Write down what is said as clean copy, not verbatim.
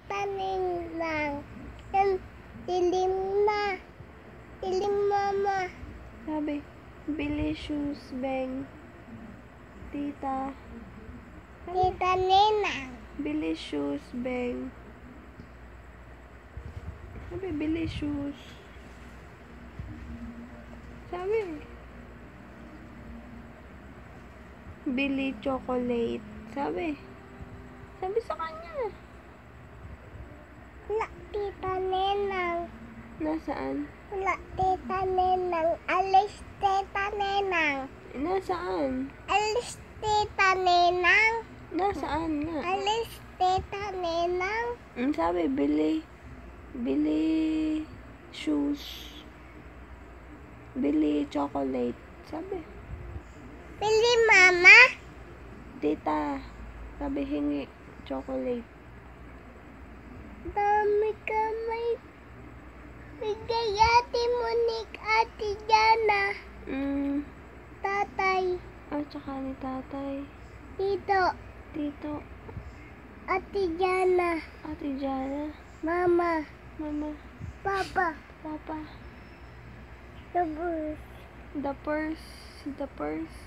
Tita Ninang. Yan, dilim na. Dilim, mama. Sabi, bili shoes, Beng. Tita. Tita Ninang. Bili shoes, Beng. Sabi, bili shoes. Sabi. Bili chocolate. Sabi. Sabi sa kanya. Wala, Tita Ninang. Nasaan? Wala, Tita Ninang. Alis, Tita Ninang. Nasaan? Alis, Tita Ninang. Nasaan nga? Alis, Tita Ninang. Sabi, bili shoes. Bili chocolate. Sabi. Bili, mama. Tita. Sabi, hingi chocolate. Dami kamay. Bigay Ate Monique, Ate Jana. Tatay. Tsaka ni tatay. Tito. Tito. Ate Jana. Ate Jana. Mama. Mama. Papa. Papa. The bus. The purse. The purse.